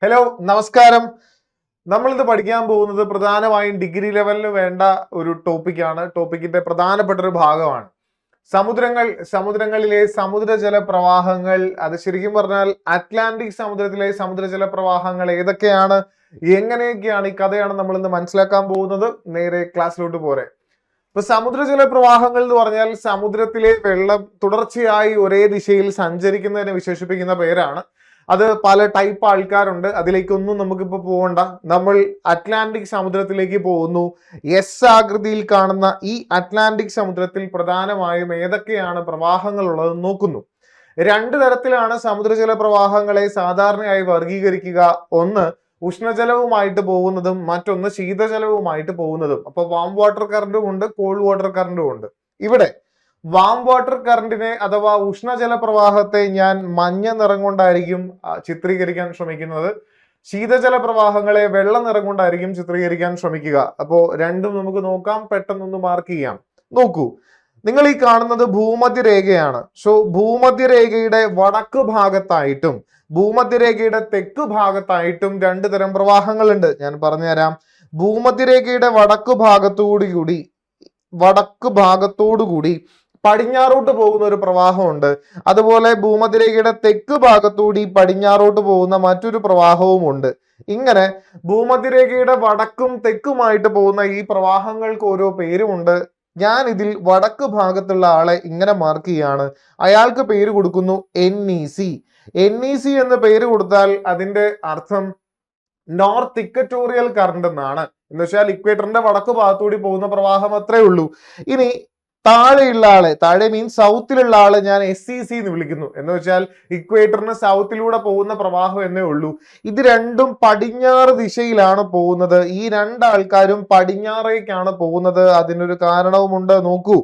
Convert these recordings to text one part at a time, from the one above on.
Hello നമസ്കാരം. നമ്മളിത് പഠിക്കാൻ പോകുന്നത് പ്രധാനമായും ഡിഗ്രി ലെവലിന് വേണ്ട ഒരു ടോപ്പിക്കാണ്. ടോപ്പിക്കിന്റെ പ്രധാനപ്പെട്ട ഒരു ഭാഗമാണ് സമുദ്രങ്ങളിലെ സമുദ്രജല പ്രവാഹങ്ങൾ. അത് ശരിക്കും പറഞ്ഞാൽ അറ്റ്ലാന്റിക് സമുദ്രത്തിലെ സമുദ്രജല പ്രവാഹങ്ങൾ ഏതൊക്കെയാണ്, എങ്ങനെയൊക്കെയാണ്, ഈ കഥയാണ് നമ്മൾ ഇന്ന് മനസ്സിലാക്കാൻ പോകുന്നത്. നേരെ ക്ലാസ്സിലോട്ട് പോരെ. ഇപ്പൊ സമുദ്രജല പ്രവാഹങ്ങൾ എന്ന് പറഞ്ഞാൽ സമുദ്രത്തിലെ വെള്ളം തുടർച്ചയായി ഒരേ ദിശയിൽ സഞ്ചരിക്കുന്നതിനെ വിശേഷിപ്പിക്കുന്ന പേരാണ്. അത് പല ടൈപ്പ് ആൾക്കാരുണ്ട്, അതിലേക്കൊന്നും നമുക്കിപ്പോ പോകണ്ട. നമ്മൾ അറ്റ്ലാന്റിക് സമുദ്രത്തിലേക്ക് പോകുന്നു. എസ് ആകൃതിയിൽ കാണുന്ന ഈ അറ്റ്ലാന്റിക് സമുദ്രത്തിൽ പ്രധാനമായും ഏതൊക്കെയാണ് പ്രവാഹങ്ങൾ ഉള്ളതെന്ന് നോക്കുന്നു. രണ്ട് തരത്തിലാണ് സമുദ്രജല പ്രവാഹങ്ങളെ സാധാരണയായി വർഗീകരിക്കുക. ഒന്ന് ഉഷ്ണജലവുമായിട്ട് പോകുന്നതും മറ്റൊന്ന് ശീതജലവുമായിട്ട് പോകുന്നതും. അപ്പൊ വാം വാട്ടർ കറന്റും ഉണ്ട്, കോൾഡ് വാട്ടർ കറന്റും ഉണ്ട്. ഇവിടെ വാം വാട്ടർ കറന്റിനെ അഥവാ ഉഷ്ണജല പ്രവാഹത്തെ ഞാൻ മഞ്ഞ നിറം കൊണ്ടായിരിക്കും ചിത്രീകരിക്കാൻ ശ്രമിക്കുന്നത്. ശീതജല പ്രവാഹങ്ങളെ വെള്ള നിറം കൊണ്ടായിരിക്കും ചിത്രീകരിക്കാൻ ശ്രമിക്കുക. അപ്പോ രണ്ടും നമുക്ക് നോക്കാം, പെട്ടെന്നൊന്ന് മാർക്ക് ചെയ്യാം. നോക്കൂ, നിങ്ങൾ ഈ കാണുന്നത് ഭൂമധ്യരേഖയാണ്. സോ ഭൂമധ്യരേഖയുടെ വടക്ക് ഭാഗത്തായിട്ടും ഭൂമധ്യരേഖയുടെ തെക്ക് ഭാഗത്തായിട്ടും രണ്ടു തരം പ്രവാഹങ്ങളുണ്ട്. ഞാൻ പറഞ്ഞുതരാം. ഭൂമധ്യരേഖയുടെ വടക്ക് ഭാഗത്തോടുകൂടി പടിഞ്ഞാറോട്ട് പോകുന്ന ഒരു പ്രവാഹമുണ്ട്. അതുപോലെ ഭൂമധ്യരേഖയുടെ തെക്ക് ഭാഗത്തൂടി പടിഞ്ഞാറോട്ട് പോകുന്ന മറ്റൊരു പ്രവാഹവും ഉണ്ട്. ഇങ്ങനെ ഭൂമധ്യരേഖയുടെ വടക്കും തെക്കുമായിട്ട് പോകുന്ന ഈ പ്രവാഹങ്ങൾക്ക് ഓരോ പേരുമുണ്ട്. ഞാൻ ഇതിൽ വടക്ക് ഭാഗത്തുള്ള ആളെ ഇങ്ങനെ മാർക്ക് ചെയ്യാണ്. അയാൾക്ക് പേര് കൊടുക്കുന്നു NEC. NEC എന്ന് പേര് കൊടുത്താൽ അതിന്റെ അർത്ഥം നോർത്ത് ഇക്വറ്റോറിയൽ കറണ്ട് എന്നാണ്. എന്ന് വെച്ചാൽ ഇക്വേറ്ററിന്റെ വടക്ക് ഭാഗത്തൂടി പോകുന്ന പ്രവാഹം അത്രേ ഉള്ളൂ. ഇനി താഴെയുള്ള ആളെ, താഴെ മീൻസ് സൗത്തിലുള്ള ആളെ ഞാൻ SEC എന്ന് വിളിക്കുന്നു. എന്ന് വെച്ചാൽ ഇക്വേറ്ററിന് സൗത്തിലൂടെ പോകുന്ന പ്രവാഹം എന്നേ ഉള്ളൂ. ഇത് രണ്ടും പടിഞ്ഞാറ് ദിശയിലാണ് പോകുന്നത്. ഈ രണ്ടാൾക്കാരും പടിഞ്ഞാറേക്കാണ് പോകുന്നത്. അതിനൊരു കാരണവുമുണ്ട്. നോക്കൂ,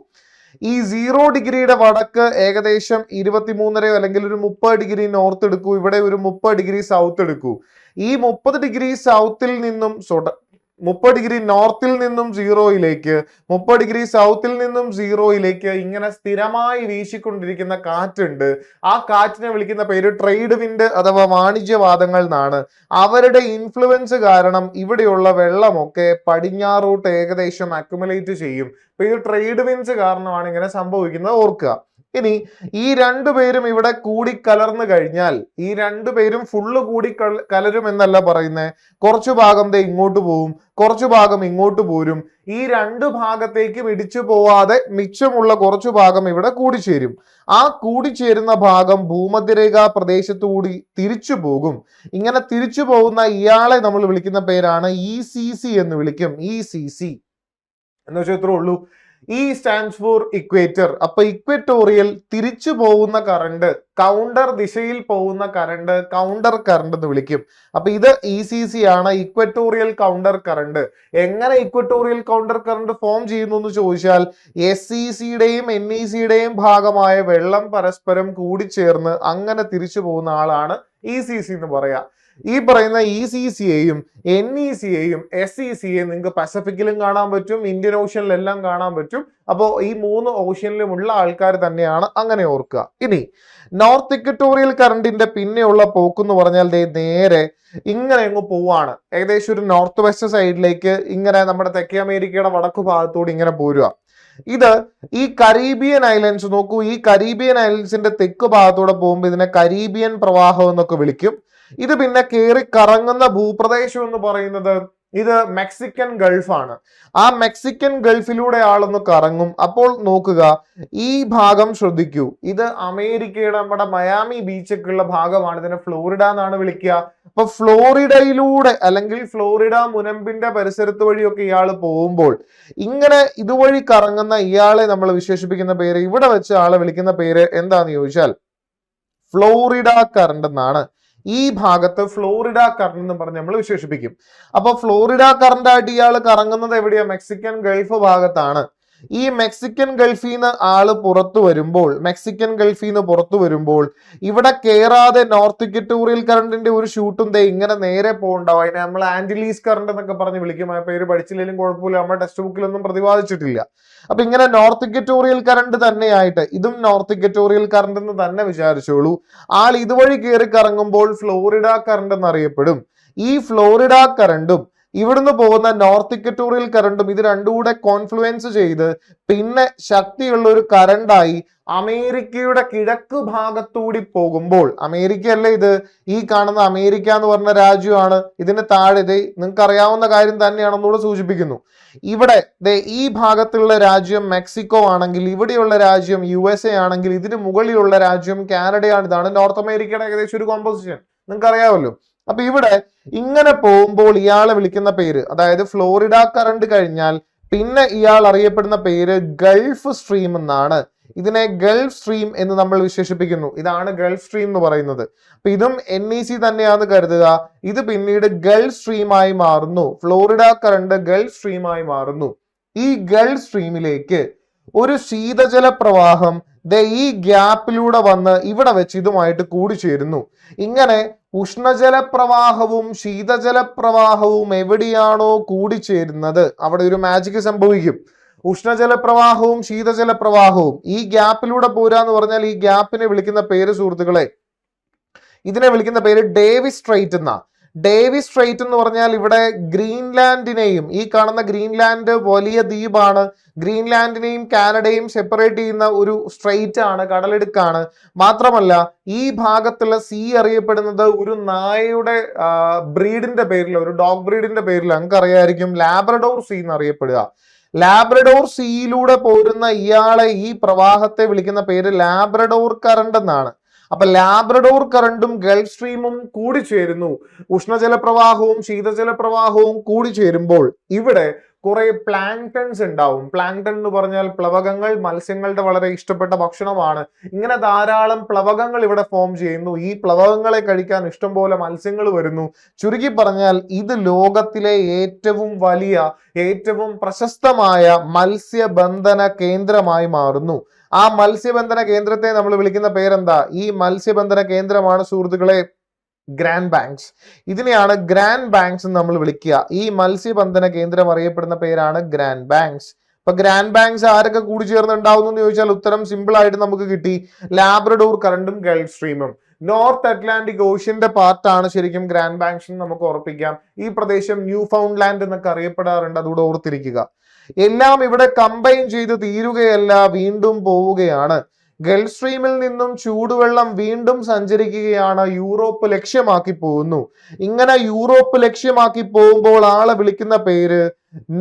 ഈ 0 ഡിഗ്രിയുടെ വടക്ക് ഏകദേശം 23.5 അല്ലെങ്കിൽ ഒരു 30 ഡിഗ്രി നോർത്ത് എടുക്കൂ. ഇവിടെ ഒരു 30 ഡിഗ്രി സൗത്ത് എടുക്കൂ. ഈ 30 ഡിഗ്രി സൗത്തിൽ നിന്നും 30 ഡിഗ്രി നോർത്തിൽ നിന്നും 0യിലേക്ക്, 30 ഡിഗ്രി സൗത്തിൽ നിന്നും 0യിലേക്ക് ഇങ്ങനെ സ്ഥിരമായി വീശിക്കൊണ്ടിരിക്കുന്ന കാറ്റുണ്ട്. ആ കാറ്റിനെ വിളിക്കുന്ന പേര് ട്രേഡ് വിൻഡ് അഥവാ വാണിജ്യവാദങ്ങൾ എന്നാണ്. അവരുടെ ഇൻഫ്ലുവൻസ് കാരണം ഇവിടെയുള്ള വെള്ളമൊക്കെ പടിഞ്ഞാറോട്ട് ഏകദേശം അക്യുമുലേറ്റ് ചെയ്യും. അപ്പൊ ഇത് ട്രേഡ് വിൻഡ്സ് കാരണമാണ് ഇങ്ങനെ സംഭവിക്കുന്നത്, ഓർക്കുക. ഇനി ഈ രണ്ടുപേരും ഇവിടെ കൂടി കലർന്നു കഴിഞ്ഞാൽ, ഈ രണ്ടുപേരും ഫുള്ള് കൂടി കലരും എന്നല്ല പറയുന്നത്. കുറച്ചു ഭാഗം ദേ ഇങ്ങോട്ട് പോവും, കുറച്ചു ഭാഗം ഇങ്ങോട്ട് പോരും. ഈ രണ്ടു ഭാഗത്തേക്കും ഇടിച്ചു പോവാതെ മിച്ചമുള്ള കുറച്ചു ഭാഗം ഇവിടെ കൂടിച്ചേരും. ആ കൂടിച്ചേരുന്ന ഭാഗം ഭൂമധ്യരേഖാ പ്രദേശത്തുകൂടി തിരിച്ചു പോകും. ഇങ്ങനെ തിരിച്ചു പോകുന്ന ഇയാളെ നമ്മൾ വിളിക്കുന്ന പേരാണ് ECC എന്ന് വിളിക്കും. ECC എന്ന് വെച്ചാൽ ഇത്രേ ഉള്ളൂ. E stands for equator. അപ്പൊ ഇക്വറ്റോറിയൽ തിരിച്ചു പോകുന്ന കറണ്ട്, കൗണ്ടർ ദിശയിൽ പോകുന്ന കറണ്ട് കൗണ്ടർ കറണ്ട് എന്ന് വിളിക്കും. അപ്പൊ ഇത് ECC ആണ്, ഇക്വറ്റോറിയൽ കൗണ്ടർ കറണ്ട്. എങ്ങനെ ഇക്വറ്റോറിയൽ കൗണ്ടർ കറണ്ട് ഫോം ചെയ്യുന്നു എന്ന് ചോദിച്ചാൽ SECയുടെയും NECയുടെയും ഭാഗമായ വെള്ളം പരസ്പരം കൂടിച്ചേർന്ന് അങ്ങനെ തിരിച്ചു പോകുന്ന ആളാണ് ECC എന്ന് പറയാ. ഈ പറയുന്ന ECCയെയും NECയെയും SECയെയും നിങ്ങൾക്ക് പസഫിക്കിലും കാണാൻ പറ്റും, ഇന്ത്യൻ ഓഷ്യനിലെല്ലാം കാണാൻ പറ്റും. അപ്പോൾ ഈ മൂന്ന് ഓഷ്യനിലുമുള്ള ആൾക്കാർ തന്നെയാണ്, അങ്ങനെ ഓർക്കുക. ഇനി നോർത്ത് ഇക്വറ്റോറിയൽ കറണ്ടിന്റെ പിന്നെയുള്ള പോക്കെന്ന് പറഞ്ഞാൽ നേരെ ഇങ്ങനെ അങ്ങ് പോവാണ്. ഏകദേശം ഒരു നോർത്ത് വെസ്റ്റ് സൈഡിലേക്ക് ഇങ്ങനെ നമ്മുടെ തെക്കേ അമേരിക്കയുടെ വടക്കു ഭാഗത്തോട് ഇങ്ങനെ പോരുക. ഇത് ഈ കരീബിയൻ ഐലൻഡ്സ് നോക്കൂ. ഈ കരീബിയൻ ഐലൻഡ്സിന്റെ തെക്ക് ഭാഗത്തൂടെ പോകുമ്പോൾ ഇതിനെ കരീബിയൻ പ്രവാഹം എന്നൊക്കെ വിളിക്കും. ഇത് പിന്നെ കയറി കറങ്ങുന്ന ഭൂപ്രദേശം എന്ന് പറയുന്നത് ഇത് മെക്സിക്കൻ ഗൾഫാണ്. ആ മെക്സിക്കൻ ഗൾഫിലൂടെ ആളൊന്ന് കറങ്ങും. അപ്പോൾ നോക്കുക, ഈ ഭാഗം ശ്രദ്ധിക്കൂ. ഇത് അമേരിക്കയുടെ നമ്മുടെ മയാമി ബീച്ചൊക്കെയുള്ള ഭാഗമാണ്. ഇതിനെ ഫ്ലോറിഡ എന്നാണ് വിളിക്കുക. അപ്പൊ ഫ്ലോറിഡയിലൂടെ അല്ലെങ്കിൽ ഫ്ലോറിഡ മുനമ്പിന്റെ പരിസരത്ത് വഴിയൊക്കെ ഇയാൾ പോകുമ്പോൾ ഇങ്ങനെ ഇതുവഴി കറങ്ങുന്ന ഇയാളെ നമ്മൾ വിശേഷിപ്പിക്കുന്ന പേര്, ഇവിടെ വെച്ച് ആളെ വിളിക്കുന്ന പേര് എന്താന്ന് ചോദിച്ചാൽ ഫ്ലോറിഡ കറണ്ട് എന്നാണ്. ഈ ഭാഗത്ത് ഫ്ലോറിഡ കറണ്ട് എന്ന് പറഞ്ഞ് നമ്മൾ വിശേഷിപ്പിക്കും. അപ്പൊ ഫ്ലോറിഡ കറണ്ട് ആയിട്ട് ഇയാൾ കറങ്ങുന്നത് എവിടെയാ? മെക്സിക്കൻ ഗൾഫ് ഭാഗത്താണ്. ഈ മെക്സിക്കൻ ഗൾഫിൽ നിന്ന് ആള് മെക്സിക്കൻ ഗൾഫിൽ നിന്ന് പുറത്തു വരുമ്പോൾ ഇവിടെ കയറാതെ നോർത്ത് ഇക്വറ്റോറിയൽ കറണ്ടിന്റെ ഒരു ഷൂട്ടും ഇങ്ങനെ നേരെ പോകണ്ടാവും. അതിനെ നമ്മൾ ആന്റിലീസ് കറണ്ട് എന്നൊക്കെ പറഞ്ഞ് വിളിക്കും. ആ പേര് പഠിച്ചില്ലെങ്കിലും കുഴപ്പമില്ല, നമ്മുടെ ടെക്സ്റ്റ് ബുക്കിലൊന്നും പ്രതിപാദിച്ചിട്ടില്ല. അപ്പൊ ഇങ്ങനെ നോർത്ത് ഇക്വറ്റോറിയൽ കറണ്ട് തന്നെയായിട്ട് ഇതും നോർത്ത് ഇക്വറ്റോറിയൽ കറണ്ട് എന്ന് തന്നെ വിചാരിച്ചോളൂ. ആൾ ഇതുവഴി കയറി കറങ്ങുമ്പോൾ ഫ്ലോറിഡ കറണ്ട് എന്നറിയപ്പെടും. ഈ ഫ്ലോറിഡ കറണ്ടും ഇവിടുന്ന് പോകുന്ന നോർത്ത് ഇക്വറ്റോറിയൽ കറണ്ടും ഇത് രണ്ടും കൂടെ കോൺഫ്ലുവൻസ് ചെയ്ത് പിന്നെ ശക്തിയുള്ള ഒരു കറണ്ടായി അമേരിക്കയുടെ കിഴക്ക് ഭാഗത്തൂടി പോകുമ്പോൾ, അമേരിക്കയല്ലേ ഇത്, ഈ കാണുന്ന അമേരിക്ക എന്ന് പറഞ്ഞ രാജ്യമാണ്. ഇതിന് താഴെ നിങ്ങൾക്ക് അറിയാവുന്ന കാര്യം തന്നെയാണെന്നൂടെ സൂചിപ്പിക്കുന്നു. ഇവിടെ ഈ ഭാഗത്തുള്ള രാജ്യം മെക്സിക്കോ ആണെങ്കിൽ, ഇവിടെയുള്ള രാജ്യം USA ആണെങ്കിൽ, ഇതിന് മുകളിലുള്ള രാജ്യം കാനഡയാണ്. ഇതാണ് നോർത്ത് അമേരിക്കയുടെ ഏകദേശം ഒരു കോമ്പോസിഷൻ, നിങ്ങൾക്ക് അറിയാമല്ലോ. അപ്പൊ ഇവിടെ ഇങ്ങനെ പോകുമ്പോൾ ഇയാളെ വിളിക്കുന്ന പേര്, അതായത് ഫ്ലോറിഡ കറണ്ട് കഴിഞ്ഞാൽ പിന്നെ ഇയാൾ അറിയപ്പെടുന്ന പേര് ഗൾഫ് സ്ട്രീം എന്നാണ്. ഇതിനെ ഗൾഫ് സ്ട്രീം എന്ന് നമ്മൾ വിശേഷിപ്പിക്കുന്നു. ഇതാണ് ഗൾഫ് സ്ട്രീം എന്ന് പറയുന്നത്. അപ്പൊ ഇതും NEC തന്നെയാണെന്ന് കരുതുക. ഇത് പിന്നീട് ഗൾഫ് സ്ട്രീമായി മാറുന്നു. ഫ്ലോറിഡ കറണ്ട് ഗൾഫ് സ്ട്രീമായി മാറുന്നു. ഈ ഗൾഫ് സ്ട്രീമിലേക്ക് ഒരു ശീതജല പ്രവാഹം ഈ ഗ്യാപ്പിലൂടെ വന്ന് ഇവിടെ വെച്ച് ഇതുമായിട്ട് കൂടിച്ചേരുന്നു. ഇങ്ങനെ ഉഷ്ണജല പ്രവാഹവും ശീതജല പ്രവാഹവും എവിടെയാണോ കൂടിച്ചേരുന്നത് അവിടെ ഒരു മാജിക് സംഭവിക്കും. ഉഷ്ണജല പ്രവാഹവും ശീതജല പ്രവാഹവും ഈ ഗ്യാപ്പിലൂടെ പോരാന്ന് പറഞ്ഞാൽ ഈ ഗ്യാപ്പിനെ വിളിക്കുന്ന പേര് സുഹൃത്തുക്കളെ, ഇതിനെ വിളിക്കുന്ന പേര് ഡേവിസ് സ്ട്രെയിറ്റ് എന്നാ. ഡേവിസ് സ്ട്രെയിറ്റ് എന്ന് പറഞ്ഞാൽ ഇവിടെ ഗ്രീൻലാൻഡിനെയും, ഈ കാണുന്ന ഗ്രീൻലാൻഡ് വലിയ ദ്വീപാണ്, ഗ്രീൻലാൻഡിനെയും കാനഡയും സെപ്പറേറ്റ് ചെയ്യുന്ന ഒരു സ്ട്രെയിറ്റ് ആണ്, കടലെടുക്കാണ്. മാത്രമല്ല ഈ ഭാഗത്തുള്ള സീ അറിയപ്പെടുന്നത് ഒരു നായയുടെ ബ്രീഡിന്റെ പേരിൽ, ഒരു ഡോഗ് ബ്രീഡിന്റെ പേരിൽ നിങ്ങൾക്ക് അറിയായിരിക്കും, ലാബ്രഡോർ സീ എന്നറിയപ്പെടുക. ലാബ്രഡോർ സീയിലൂടെ പോരുന്ന ഇയാളെ, ഈ പ്രവാഹത്തെ വിളിക്കുന്ന പേര് ലാബ്രഡോർ കറണ്ട് എന്നാണ്. അപ്പൊ ലാബ്രഡോർ കറണ്ടും ഗൾഫ് സ്ട്രീമും കൂടി ചേരുന്നു. ഉഷ്ണജല പ്രവാഹവും ശീതജല പ്രവാഹവും കൂടി ചേരുമ്പോൾ ഇവിടെ കുറെ പ്ലാങ്ടൺസ് ഉണ്ടാവും. പ്ലാങ്ടൺ എന്ന് പറഞ്ഞാൽ പ്ലവകങ്ങൾ, മത്സ്യങ്ങളുടെ വളരെ ഇഷ്ടപ്പെട്ട ഭക്ഷണമാണ്. ഇങ്ങനെ ധാരാളം പ്ലവകങ്ങൾ ഇവിടെ ഫോം ചെയ്യുന്നു. ഈ പ്ലവകങ്ങളെ കഴിക്കാൻ ഇഷ്ടംപോലെ മത്സ്യങ്ങൾ വരുന്നു. ചുരുക്കി പറഞ്ഞാൽ ഇത് ലോകത്തിലെ ഏറ്റവും വലിയ, ഏറ്റവും പ്രശസ്തമായ മത്സ്യബന്ധന കേന്ദ്രമായി മാറുന്നു. ആ മത്സ്യബന്ധന കേന്ദ്രത്തെ നമ്മൾ വിളിക്കുന്ന പേരെന്താ? ഈ മത്സ്യബന്ധന കേന്ദ്രമാണ് സുഹൃത്തുക്കളെ ഗ്രാൻഡ് ബാങ്ക്സ്. ഇതിനെയാണ് ഗ്രാൻഡ് ബാങ്ക്സ് എന്ന് നമ്മൾ വിളിക്കുക. ഈ മത്സ്യബന്ധന കേന്ദ്രം അറിയപ്പെടുന്ന പേരാണ് ഗ്രാൻഡ് ബാങ്ക്സ്. അപ്പൊ ഗ്രാൻഡ് ബാങ്ക്സ് ആരൊക്കെ കൂടി ചേർന്നുണ്ടാവുന്നു എന്ന് ചോദിച്ചാൽ ഉത്തരം സിമ്പിൾ ആയിട്ട് നമുക്ക് കിട്ടി. ലാബ്രഡോർ കറണ്ടും ഗൾഫ് സ്ട്രീമും. നോർത്ത് അറ്റ്ലാന്റിക് ഓഷ്യന്റെ പാർട്ടാണ് ശരിക്കും ഗ്രാൻഡ് ബാങ്ക്സ് എന്ന് നമുക്ക് ഉറപ്പിക്കാം. ഈ പ്രദേശം ന്യൂ ഫൗണ്ട്ലാൻഡ് എന്നൊക്കെ അറിയപ്പെടാറുണ്ട്, അതുകൂടെ ഓർത്തിരിക്കുക. എല്ലാം ഇവിടെ കമ്പൈൻ ചെയ്ത് തീരുകയല്ല, വീണ്ടും പോവുകയാണ്. ഗൾഫ് സ്ട്രീമിൽ നിന്നും ചൂടുവെള്ളം വീണ്ടും സഞ്ചരിക്കുകയാണ്, യൂറോപ്പ് ലക്ഷ്യമാക്കി പോകുന്നു. ഇങ്ങനെ യൂറോപ്പ് ലക്ഷ്യമാക്കി പോകുമ്പോൾ ആളെ വിളിക്കുന്ന പേര്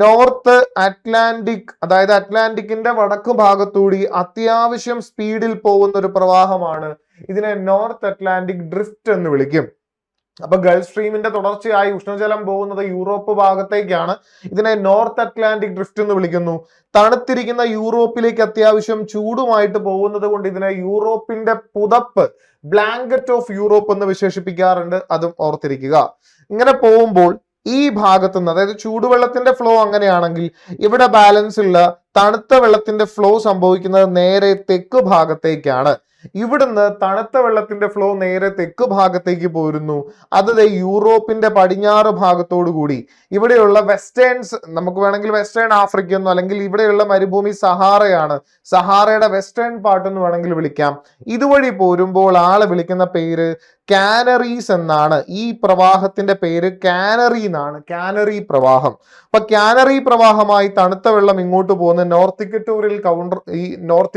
നോർത്ത് അറ്റ്ലാന്റിക്, അതായത് അറ്റ്ലാന്റിക്കിന്റെ വടക്ക് ഭാഗത്തൂടി അത്യാവശ്യം സ്പീഡിൽ പോകുന്ന ഒരു പ്രവാഹമാണ്. ഇതിനെ നോർത്ത് അറ്റ്ലാന്റിക് ഡ്രിഫ്റ്റ് എന്ന് വിളിക്കും. അപ്പൊ ഗൾഫ് സ്ട്രീമിന്റെ തുടർച്ചയായി ഉഷ്ണജലം പോകുന്നത് യൂറോപ്പ് ഭാഗത്തേക്കാണ്. ഇതിനെ നോർത്ത് അറ്റ്ലാന്റിക് ഡ്രിഫ്റ്റ് എന്ന് വിളിക്കുന്നു. തണുത്തിരിക്കുന്ന യൂറോപ്പിലേക്ക് അത്യാവശ്യം ചൂടുമായിട്ട് പോകുന്നത് കൊണ്ട് ഇതിനെ യൂറോപ്പിന്റെ പുതപ്പ്, ബ്ലാങ്കറ്റ് ഓഫ് യൂറോപ്പ് എന്ന് വിശേഷിപ്പിക്കാറുണ്ട്, അതും ഓർത്തിരിക്കുക. ഇങ്ങനെ പോകുമ്പോൾ ഈ ഭാഗത്തു നിന്ന്, അതായത് ചൂടുവെള്ളത്തിന്റെ ഫ്ലോ അങ്ങനെയാണെങ്കിൽ ഇവിടെ ബാലൻസ് ഉള്ള തണുത്ത വെള്ളത്തിന്റെ ഫ്ലോ സംഭവിക്കുന്നത് നേരെ തെക്ക് ഭാഗത്തേക്കാണ്. ഇവിടുന്ന് തണുത്ത വെള്ളത്തിന്റെ ഫ്ലോ നേരെ തെക്ക് ഭാഗത്തേക്ക് പോരുന്നു. അത് യൂറോപ്പിന്റെ പടിഞ്ഞാറ് ഭാഗത്തോടു കൂടി ഇവിടെയുള്ള വെസ്റ്റേൺസ്, നമുക്ക് വേണമെങ്കിൽ വെസ്റ്റേൺ ആഫ്രിക്ക എന്നോ അല്ലെങ്കിൽ ഇവിടെയുള്ള മരുഭൂമി സഹാറയാണ്, സഹാറയുടെ വെസ്റ്റേൺ പാർട്ട് എന്ന് വേണമെങ്കിൽ വിളിക്കാം. ഇതുവഴി പോരുമ്പോൾ ആളെ വിളിക്കുന്ന പേര് കാനറീസ് എന്നാണ്. ഈ പ്രവാഹത്തിന്റെ പേര് കാനറി എന്നാണ്, കാനറി പ്രവാഹം. അപ്പൊ കാനറി പ്രവാഹമായി തണുത്ത വെള്ളം ഇങ്ങോട്ട് പോകുന്ന നോർത്ത്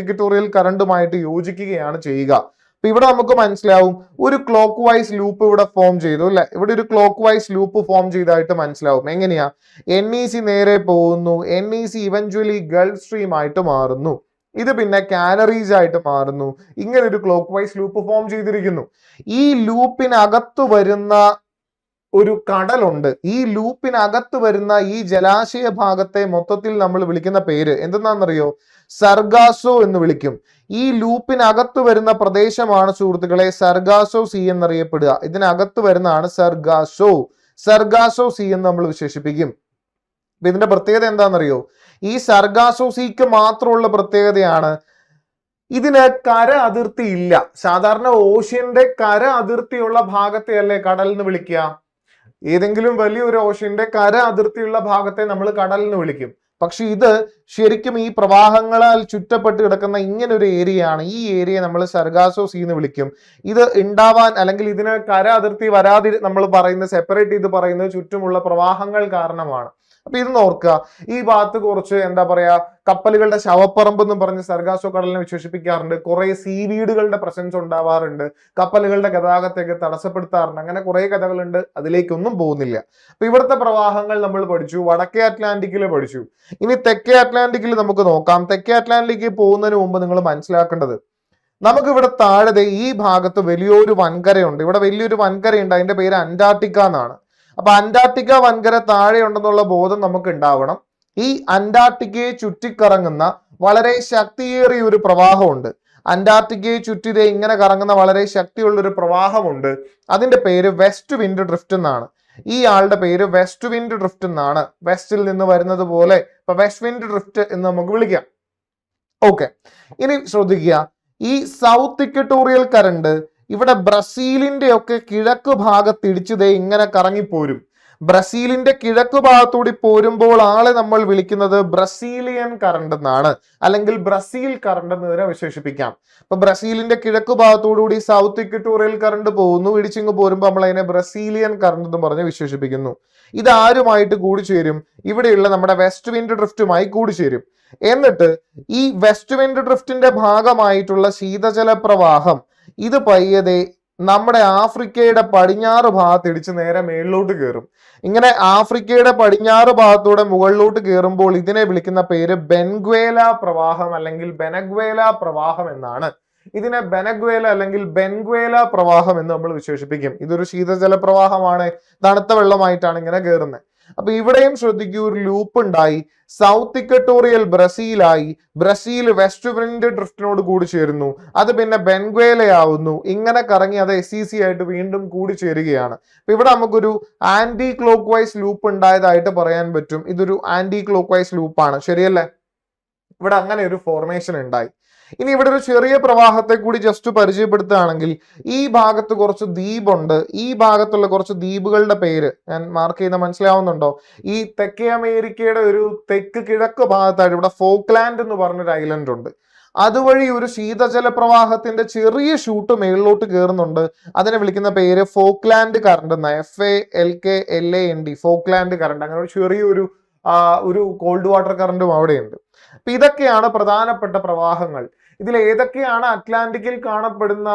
ഇക്വറ്റോറിയൽ കറണ്ടുമായിട്ട് യോജിക്കുകയാണ് ചെയ്യുക. അപ്പൊ ഇവിടെ നമുക്ക് മനസ്സിലാവും ഒരു ക്ലോക്ക് വൈസ് ലൂപ്പ് ഇവിടെ ഫോം ചെയ്തു അല്ലെ. ഇവിടെ ഒരു ക്ലോക്ക് വൈസ് ലൂപ്പ് ഫോം ചെയ്തായിട്ട് മനസ്സിലാവും. എങ്ങനെയാ? NEC നേരെ പോകുന്നു, NEC ഇവഞ്ച്വലി ഗൾഫ് സ്ട്രീം ആയിട്ട് മാറുന്നു, ഇത് പിന്നെ കാനറീസ് ആയിട്ട് മാറുന്നു. ഇങ്ങനെ ഒരു ക്ലോക്ക് വൈസ് ലൂപ്പ് ഫോം ചെയ്തിരിക്കുന്നു. ഈ ലൂപ്പിനകത്ത് വരുന്ന ഒരു കടലുണ്ട്. ഈ ലൂപ്പിനകത്ത് വരുന്ന ഈ ജലാശയ ഭാഗത്തെ മൊത്തത്തിൽ നമ്മൾ വിളിക്കുന്ന പേര് എന്തെന്നാണെന്നറിയോ? സർഗാസോ എന്ന് വിളിക്കും. ഈ ലൂപ്പിനകത്ത് വരുന്ന പ്രദേശമാണ് സുഹൃത്തുക്കളെ സർഗാസോ സീ എന്നറിയപ്പെടുക. ഇതിനകത്ത് വരുന്നതാണ് സർഗാസോ സീ എന്ന് നമ്മൾ വിശേഷിപ്പിക്കും. ഇതിന്റെ പ്രത്യേകത എന്താണെന്നറിയോ? ഈ സർഗാസോ സീക്ക് മാത്രമുള്ള പ്രത്യേകതയാണ് ഇതിന് കര അതിർത്തി ഇല്ല. സാധാരണ ഓഷ്യന്റെ കര അതിർത്തിയുള്ള ഭാഗത്തെയല്ലേ കടൽ എന്ന് വിളിക്കുക. ഏതെങ്കിലും വലിയൊരു ഓഷ്യന്റെ കര അതിർത്തിയുള്ള ഭാഗത്തെ നമ്മൾ കടൽ എന്ന് വിളിക്കും. പക്ഷെ ഇത് ശരിക്കും ഈ പ്രവാഹങ്ങളാൽ ചുറ്റപ്പെട്ട് കിടക്കുന്ന ഇങ്ങനെ ഒരു ഏരിയയാണ്. ഈ ഏരിയ നമ്മൾ സർഗാസോ സീ എന്ന് വിളിക്കും. ഇത് ഉണ്ടാവാൻ അല്ലെങ്കിൽ ഇതിന് കര അതിർത്തി നമ്മൾ പറയുന്നത് സെപ്പറേറ്റ് ചെയ്ത് പറയുന്നത് ചുറ്റുമുള്ള പ്രവാഹങ്ങൾ കാരണമാണ്. അപ്പൊ ഇത് ഓർക്കുക, ഈ ഭാഗത്ത് കുറച്ച് എന്താ പറയാ കപ്പലുകളുടെ ശവപ്പറമ്പ് എന്ന് പറഞ്ഞ് സർഗാസോ കടലിനെ വിശേഷിപ്പിക്കാറുണ്ട്. കുറെ സീവീഡുകളുടെ പ്രസൻസ് ഉണ്ടാവാറുണ്ട്, കപ്പലുകളുടെ ഗതാഗതത്തെ തടസ്സപ്പെടുത്താറുണ്ട്. അങ്ങനെ കുറെ കഥകളുണ്ട്, അതിലേക്കൊന്നും പോകുന്നില്ല. അപ്പൊ ഇവിടുത്തെ പ്രവാഹങ്ങൾ നമ്മൾ പഠിച്ചു, വടക്കേ അറ്റ്ലാന്റിക്കിൽ പഠിച്ചു. ഇനി തെക്കേ അറ്റ്ലാന്റിക്കിൽ നമുക്ക് നോക്കാം. തെക്കേ അറ്റ്ലാന്റിക്കിൽ പോകുന്നതിന് മുമ്പ് നിങ്ങൾ മനസ്സിലാക്കേണ്ടത്, നമുക്കിവിടെ താഴെ ഈ ഭാഗത്ത് വലിയൊരു വൻകരയുണ്ട്. ഇവിടെ വലിയൊരു വൻകരയുണ്ട്, അതിന്റെ പേര് അന്റാർട്ടിക്ക എന്നാണ്. അപ്പൊ അന്റാർട്ടിക്ക വൻകര താഴെ ഉണ്ടെന്നുള്ള ബോധം നമുക്ക് ഉണ്ടാവണം. ഈ അന്റാർട്ടിക്കയെ ചുറ്റിക്കറങ്ങുന്ന വളരെ ശക്തിയേറിയ ഒരു പ്രവാഹമുണ്ട്. അന്റാർട്ടിക്കയെ ചുറ്റിതെ ഇങ്ങനെ കറങ്ങുന്ന വളരെ ശക്തിയുള്ള ഒരു പ്രവാഹമുണ്ട്. അതിന്റെ പേര് വെസ്റ്റ് വിൻഡ് ഡ്രിഫ്റ്റ് എന്നാണ്. ഈ ആളുടെ പേര് വെസ്റ്റ് വിൻഡ് ഡ്രിഫ്റ്റ് എന്നാണ്. വെസ്റ്റിൽ നിന്ന് വരുന്നത് പോലെ ഇപ്പൊ വെസ്റ്റ് വിൻഡ് ഡ്രിഫ്റ്റ് എന്ന് നമുക്ക് വിളിക്കാം. ഓക്കെ, ഇനി ശ്രദ്ധിക്കുക, ഈ സൗത്ത് ഇക്വട്ടോറിയൽ കറണ്ട് ഇവിടെ ബ്രസീലിന്റെ ഒക്കെ കിഴക്ക് ഭാഗത്തിടിച്ചതേ ഇങ്ങനെ കറങ്ങിപ്പോരും. ബ്രസീലിന്റെ കിഴക്ക് ഭാഗത്തൂടി പോരുമ്പോൾ ആളെ നമ്മൾ വിളിക്കുന്നത് ബ്രസീലിയൻ കറണ്ട് എന്നാണ്, അല്ലെങ്കിൽ ബ്രസീൽ കറണ്ട് എന്ന് വരെ വിശേഷിപ്പിക്കാം. ഇപ്പൊ ബ്രസീലിന്റെ കിഴക്ക് ഭാഗത്തോടുകൂടി സൗത്ത് ഇക്വട്ടോറിയൽ കറണ്ട് പോകുന്നു, ഇടിച്ചിങ്ങ് പോരുമ്പോൾ നമ്മൾ അതിനെ ബ്രസീലിയൻ കറണ്ട് എന്ന് പറഞ്ഞ് വിശേഷിപ്പിക്കുന്നു. ഇത് ആരുമായിട്ട് കൂടിച്ചേരും? ഇവിടെയുള്ള നമ്മുടെ വെസ്റ്റ് വിൻഡ് ഡ്രിഫ്റ്റുമായി കൂടിച്ചേരും. എന്നിട്ട് ഈ വെസ്റ്റ് വിൻഡ് ഡ്രിഫ്റ്റിന്റെ ഭാഗമായിട്ടുള്ള ശീതജല പ്രവാഹം ഇത് പയ്യതെ നമ്മുടെ ആഫ്രിക്കയുടെ പടിഞ്ഞാറ് ഭാഗത്ത് ഇടിച്ച് നേരെ മേളിലോട്ട് കയറും. ഇങ്ങനെ ആഫ്രിക്കയുടെ പടിഞ്ഞാറ് ഭാഗത്തൂടെ മുകളിലോട്ട് കയറുമ്പോൾ ഇതിനെ വിളിക്കുന്ന പേര് ബെൻഗ്വേല പ്രവാഹം അല്ലെങ്കിൽ ബെനഗ്വേല പ്രവാഹം എന്നാണ്. ഇതിനെ ബെനഗ്വേല അല്ലെങ്കിൽ ബെൻഗ്വേല പ്രവാഹം എന്ന് നമ്മൾ വിശേഷിപ്പിക്കും. ഇതൊരു ശീതജല പ്രവാഹമാണ്, തണുത്ത വെള്ളമായിട്ടാണ് ഇങ്ങനെ കയറുന്നത്. അപ്പൊ ഇവിടെയും ശ്രദ്ധിക്കൂ, ഒരു ലൂപ്പ് ഉണ്ടായി. സൗത്ത് ഇക്വട്ടോറിയൽ ബ്രസീലായി, ബ്രസീൽ വെസ്റ്റ് വിൻഡ് ഡ്രിഫ്റ്റിനോട് കൂടി ചേരുന്നു, അത് പിന്നെ ബെൻഗ്വേലയാവുന്നു. ഇങ്ങനെ കറങ്ങി അത് SEC ആയിട്ട് വീണ്ടും കൂടി ചേരുകയാണ്. അപ്പൊ ഇവിടെ നമുക്കൊരു ആന്റി ക്ലോക്ക് വൈസ് ലൂപ്പ് ഉണ്ടായതായിട്ട് പറയാൻ പറ്റും. ഇതൊരു ആന്റി ക്ലോക്ക് വൈസ് ലൂപ്പാണ്, ശരിയല്ലേ? ഇവിടെ അങ്ങനെ ഒരു ഫോർമേഷൻ ഉണ്ടായി. ഇനി ഇവിടെ ഒരു ചെറിയ പ്രവാഹത്തെ കൂടി ജസ്റ്റ് പരിചയപ്പെടുത്തുകയാണെങ്കിൽ, ഈ ഭാഗത്ത് കുറച്ച് ദ്വീപുണ്ട്. ഈ ഭാഗത്തുള്ള കുറച്ച് ദ്വീപുകളുടെ പേര് ഞാൻ മാർക്ക് ചെയ്യുന്ന മനസ്സിലാവുന്നുണ്ടോ? ഈ തെക്കേ അമേരിക്കയുടെ ഒരു തെക്ക് കിഴക്ക് ഭാഗത്തായിട്ട് ഇവിടെ ഫോക്ലാൻഡ് എന്ന് പറഞ്ഞൊരു ഐലൻഡ് ഉണ്ട്. അതുവഴി ഒരു ശീതജല പ്രവാഹത്തിന്റെ ചെറിയ ഷൂട്ട് മേളിലോട്ട് കയറുന്നുണ്ട്. അതിനെ വിളിക്കുന്ന പേര് ഫോക്ലാൻഡ് കറണ്ട് എന്ന, FALKLAND, ഫോക്ലാൻഡ് കറണ്ട്. അങ്ങനെ ഒരു ചെറിയൊരു ഒരു കോൾഡ് വാട്ടർ കറണ്ടും അവിടെയുണ്ട്. അപ്പൊ ഇതൊക്കെയാണ് പ്രധാനപ്പെട്ട പ്രവാഹങ്ങൾ. ഇതിൽ ഏതൊക്കെയാണ് അറ്റ്ലാന്റിക്കിൽ കാണപ്പെടുന്ന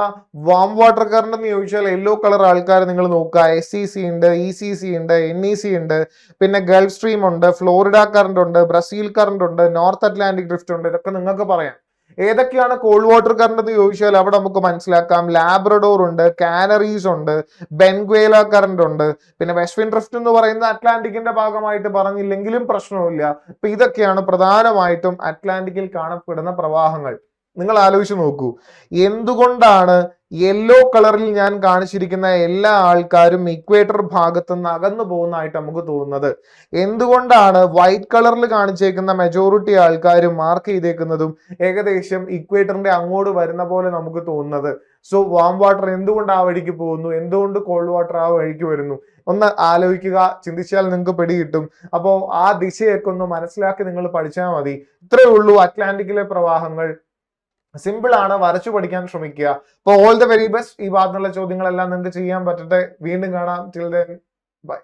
വാം വാട്ടർ കറണ്ട് എന്ന് ചോദിച്ചാൽ, യെല്ലോ കളർ ആൾക്കാർ നിങ്ങൾ നോക്കുക. SEC ഉണ്ട്, ECC ഉണ്ട്, NEC ഉണ്ട്, പിന്നെ ഗൾഫ് സ്ട്രീം ഉണ്ട്, ഫ്ലോറിഡ കറണ്ട് ഉണ്ട്, ബ്രസീൽ കറണ്ട് ഉണ്ട്, നോർത്ത് അറ്റ്ലാന്റിക് ഡ്രിഫ്റ്റ് ഉണ്ട്. ഇതൊക്കെ നിങ്ങൾക്ക് പറയാം. ഏതൊക്കെയാണ് കോൾഡ് വാട്ടർ കറണ്ട് എന്ന് ചോദിച്ചാൽ അവിടെ നമുക്ക് മനസ്സിലാക്കാം. ലാബ്രഡോർ ഉണ്ട്, കാനറീസ് ഉണ്ട്, ബെൻഗ്വേല കറണ്ട് ഉണ്ട്, പിന്നെ വെസ്റ്റ് വിൻഡ് ഡ്രിഫ്റ്റ് എന്ന് പറയുന്ന അറ്റ്ലാന്റിക്കിന്റെ ഭാഗമായിട്ട് പറഞ്ഞില്ലെങ്കിലും പ്രശ്നമില്ല. അപ്പൊ ഇതൊക്കെയാണ് പ്രധാനമായിട്ടും അറ്റ്ലാന്റിക്കിൽ കാണപ്പെടുന്ന പ്രവാഹങ്ങൾ. നിങ്ങൾ ആലോചിച്ച് നോക്കൂ, എന്തുകൊണ്ടാണ് യെല്ലോ കളറിൽ ഞാൻ കാണിച്ചിരിക്കുന്ന എല്ലാ ആൾക്കാരും ഇക്വേറ്റർ ഭാഗത്ത് നിന്ന് അകന്നു പോകുന്നതായിട്ട് നമുക്ക് തോന്നുന്നത്? എന്തുകൊണ്ടാണ് വൈറ്റ് കളറിൽ കാണിച്ചേക്കുന്ന മെജോറിറ്റി ആൾക്കാരും മാർക്ക് ചെയ്തേക്കുന്നതും ഏകദേശം ഇക്വേറ്ററിന്റെ അങ്ങോട്ട് വരുന്ന പോലെ നമുക്ക് തോന്നുന്നത്? സോ വാം വാട്ടർ എന്തുകൊണ്ട് ആ വഴിക്ക് പോകുന്നു, എന്തുകൊണ്ട് കോൾഡ് വാട്ടർ ആ വഴിക്ക് വരുന്നു? ഒന്ന് ആലോചിക്കുക, ചിന്തിച്ചാൽ നിങ്ങൾക്ക് പിടികിട്ടും. അപ്പോൾ ആ ദിശയൊക്കെ ഒന്ന് മനസ്സിലാക്കി നിങ്ങൾ പഠിച്ചാൽ മതി. ഇത്രയേ ഉള്ളൂ അറ്റ്ലാന്റിക്കിലെ പ്രവാഹങ്ങൾ. സിമ്പിൾ ആണ്, വരച്ചു പഠിക്കാൻ ശ്രമിക്കുക. അപ്പോൾ ഓൾ ദ വെരി ബെസ്റ്റ്. ഈ ഭാഗത്തുള്ള ചോദ്യങ്ങളെല്ലാം നിങ്ങൾക്ക് ചെയ്യാൻ പറ്റട്ടെ. വീണ്ടും കാണാം. Till then bye.